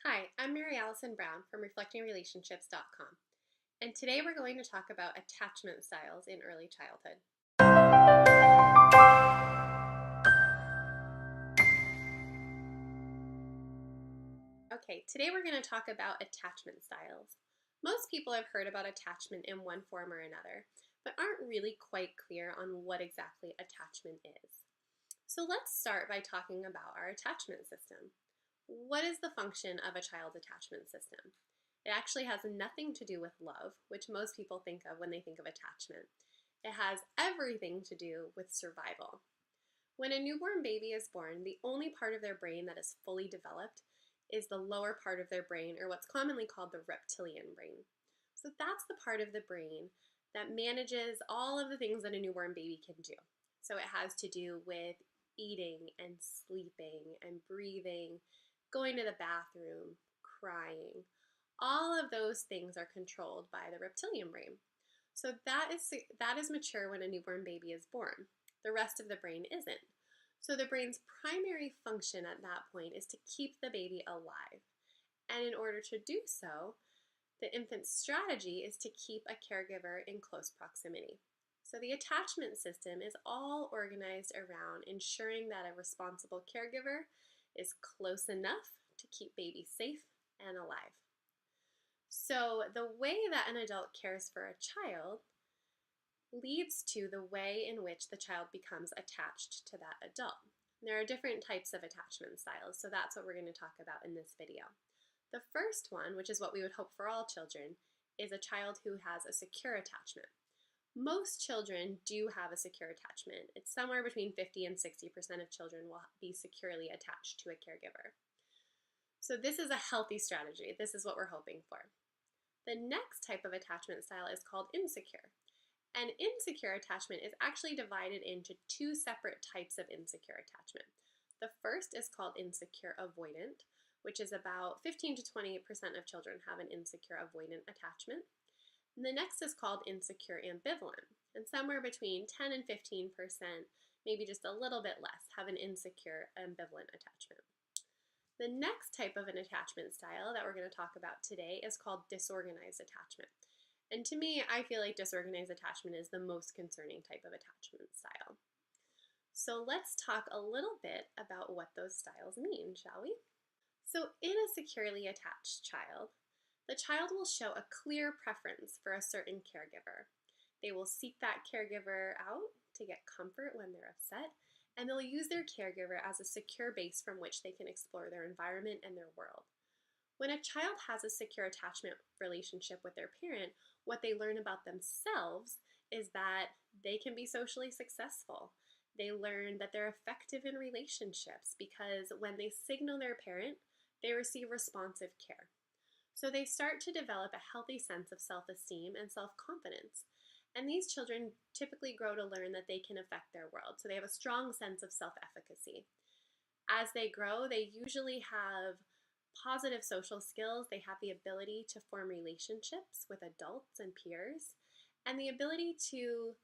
Hi, I'm Mary Allison Brown from reflectingrelationships.com, and today we're going to talk about attachment styles in early childhood. Okay, today we're going to talk about attachment styles. Most people have heard about attachment in one form or another, but aren't really quite clear on what exactly attachment is. So let's start by talking about our attachment system. What is the function of a child's attachment system? It actually has nothing to do with love, which most people think of when they think of attachment. It has everything to do with survival. When a newborn baby is born, the only part of their brain that is fully developed is the lower part of their brain, or what's commonly called the reptilian brain. So that's the part of the brain that manages all of the things that a newborn baby can do. So it has to do with eating and sleeping and breathing, going to the bathroom, crying. All of those things are controlled by the reptilian brain. So that is mature when a newborn baby is born. The rest of the brain isn't. So the brain's primary function at that point is to keep the baby alive. And in order to do so, the infant's strategy is to keep a caregiver in close proximity. So the attachment system is all organized around ensuring that a responsible caregiver is close enough to keep baby safe and alive. So the way that an adult cares for a child leads to the way in which the child becomes attached to that adult. There are different types of attachment styles, so that's what we're going to talk about in this video. The first one, which is what we would hope for all children, is a child who has a secure attachment. Most children do have a secure attachment. It's somewhere between 50 and 60% of children will be securely attached to a caregiver. So this is a healthy strategy. This is what we're hoping for. The next type of attachment style is called insecure. And insecure attachment is actually divided into two separate types of insecure attachment. The first is called insecure-avoidant, which is about 15 to 20% of children have an insecure-avoidant attachment. And the next is called insecure-ambivalent, and somewhere between 10 and 15%, maybe just a little bit less, have an insecure-ambivalent attachment. The next type of an attachment style that we're going to talk about today is called disorganized attachment. And to me, I feel like disorganized attachment is the most concerning type of attachment style. So let's talk a little bit about what those styles mean, shall we? So in a securely attached child, the child will show a clear preference for a certain caregiver. They will seek that caregiver out to get comfort when they're upset, and they'll use their caregiver as a secure base from which they can explore their environment and their world. When a child has a secure attachment relationship with their parent, what they learn about themselves is that they can be socially successful. They learn that they're effective in relationships because when they signal their parent, they receive responsive care. So they start to develop a healthy sense of self-esteem and self-confidence. And these children typically grow to learn that they can affect their world. So they have a strong sense of self-efficacy. As they grow, they usually have positive social skills. They have the ability to form relationships with adults and peers, and the ability to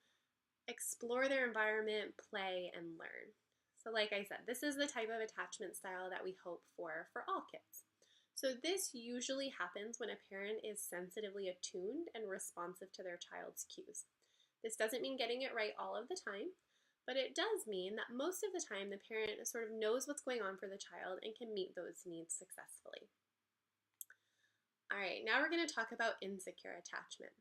explore their environment, play, and learn. So like I said, this is the type of attachment style that we hope for all kids. So this usually happens when a parent is sensitively attuned and responsive to their child's cues. This doesn't mean getting it right all of the time, but it does mean that most of the time the parent sort of knows what's going on for the child and can meet those needs successfully. All right, now we're going to talk about insecure attachment.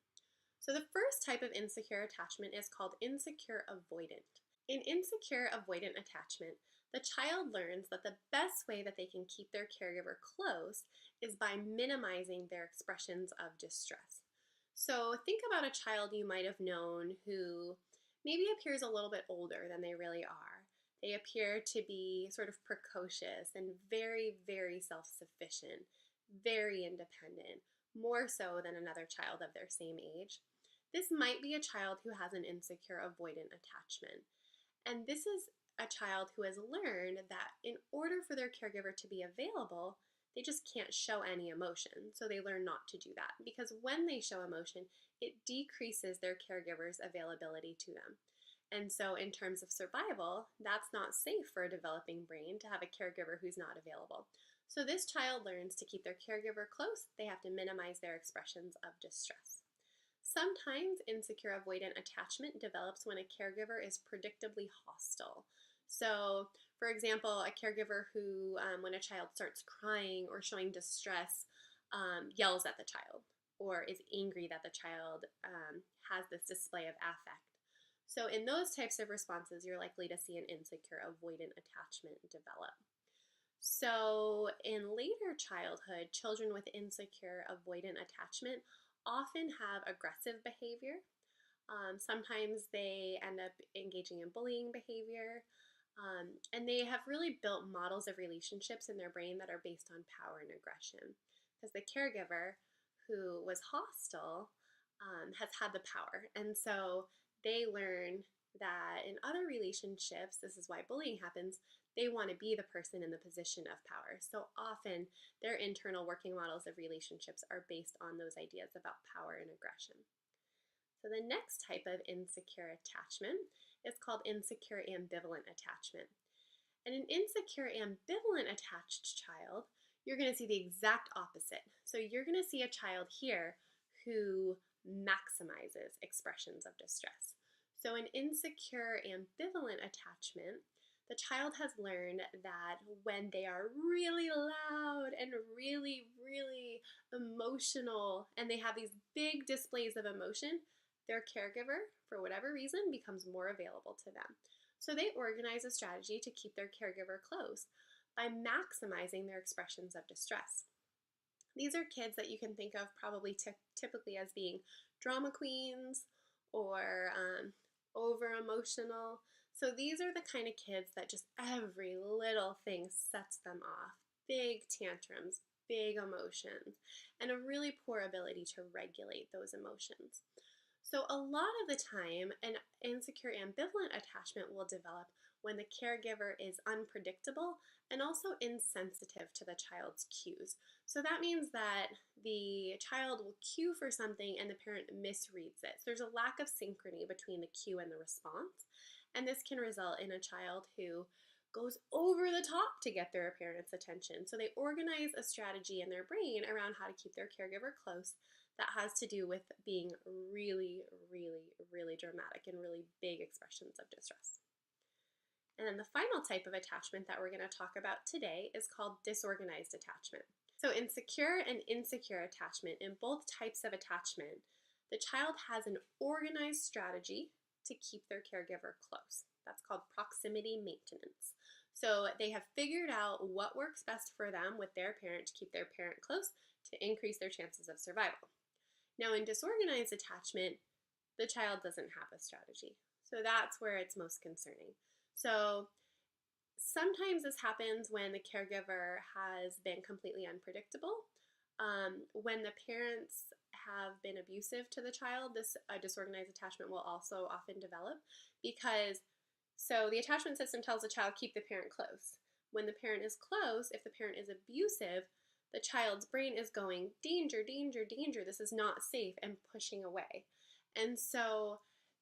So the first type of insecure attachment is called insecure-avoidant. In insecure-avoidant attachment, the child learns that the best way that they can keep their caregiver close is by minimizing their expressions of distress. So think about a child you might have known who maybe appears a little bit older than they really are. They appear to be sort of precocious and very, very self-sufficient, very independent, more so than another child of their same age. This might be a child who has an insecure-avoidant attachment. And this is a child who has learned that in order for their caregiver to be available, they just can't show any emotion. So they learn not to do that because when they show emotion, it decreases their caregiver's availability to them. And so in terms of survival, that's not safe for a developing brain to have a caregiver who's not available. So So this child learns to keep their caregiver close. They have to minimize their expressions of distress. Sometimes insecure avoidant attachment develops when a caregiver is predictably hostile. So, for example, a caregiver who, when a child starts crying or showing distress, yells at the child or is angry that the child has this display of affect. So, in those types of responses, you're likely to see an insecure avoidant attachment develop. So, in later childhood, children with insecure avoidant attachment often have aggressive behavior. Sometimes they end up engaging in bullying behavior. And they have really built models of relationships in their brain that are based on power and aggression. Because the caregiver who was hostile has had the power. And so they learn that in other relationships, this is why bullying happens, they want to be the person in the position of power. So often their internal working models of relationships are based on those ideas about power and aggression. So the next type of insecure attachment is called insecure-ambivalent attachment. And an insecure-ambivalent attached child, you're going to see the exact opposite. So you're going to see a child here who maximizes expressions of distress. So in insecure-ambivalent attachment, the child has learned that when they are really loud and really, really emotional and they have these big displays of emotion, their caregiver, for whatever reason, becomes more available to them. So they organize a strategy to keep their caregiver close by maximizing their expressions of distress. These are kids that you can think of probably typically as being drama queens or over-emotional. So these are the kind of kids that just every little thing sets them off. Big tantrums, big emotions, and a really poor ability to regulate those emotions. So a lot of the time, an insecure ambivalent attachment will develop when the caregiver is unpredictable and also insensitive to the child's cues. So that means that the child will cue for something and the parent misreads it. So there's a lack of synchrony between the cue and the response. And this can result in a child who goes over the top to get their parent's attention. So they organize a strategy in their brain around how to keep their caregiver close that has to do with being really, really, really dramatic and really big expressions of distress. And then the final type of attachment that we're going to talk about today is called disorganized attachment. So in secure and insecure attachment, in both types of attachment, the child has an organized strategy to keep their caregiver close. That's called proximity maintenance. So they have figured out what works best for them with their parent to keep their parent close to increase their chances of survival. Now in disorganized attachment, the child doesn't have a strategy. So that's where it's most concerning. So sometimes this happens when the caregiver has been completely unpredictable. When the parents have been abusive to the child, this disorganized attachment will also often develop because, so the attachment system tells the child, keep the parent close. When the parent is close, if the parent is abusive, the child's brain is going, danger, danger, danger, this is not safe, and pushing away. And so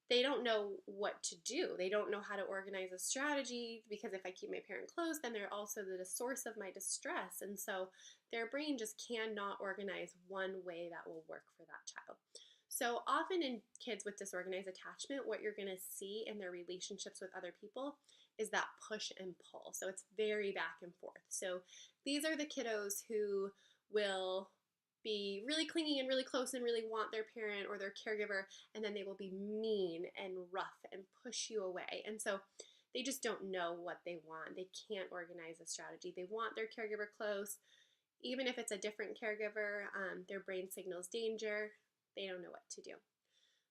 they don't know what to do. They don't know how to organize a strategy because if I keep my parent close, then they're also the source of my distress. And so their brain just cannot organize one way that will work for that child. So often in kids with disorganized attachment, what you're going to see in their relationships with other people is that push and pull. So it's very back and forth. So these are the kiddos who will be really clingy and really close and really want their parent or their caregiver, and then they will be mean and rough and push you away. And so they just don't know what they want. They can't organize a strategy. They want their caregiver close. Even if it's a different caregiver, their brain signals danger. They don't know what to do.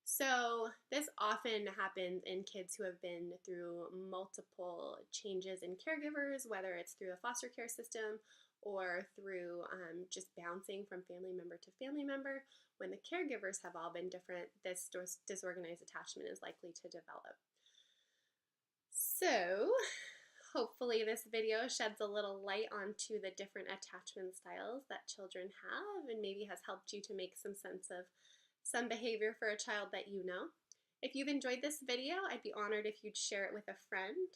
So this often happens in kids who have been through multiple changes in caregivers, whether it's through the foster care system or through just bouncing from family member to family member. When the caregivers have all been different, this disorganized attachment is likely to develop. So hopefully this video sheds a little light onto the different attachment styles that children have and maybe has helped you to make some sense of some behavior for a child that you know. If you've enjoyed this video, I'd be honored if you'd share it with a friend.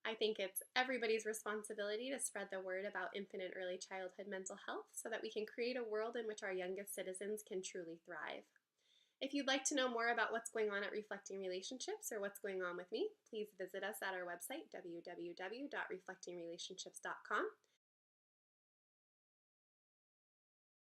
I think it's everybody's responsibility to spread the word about infant and early childhood mental health so that we can create a world in which our youngest citizens can truly thrive. If you'd like to know more about what's going on at Reflecting Relationships or what's going on with me, please visit us at our website, www.reflectingrelationships.com.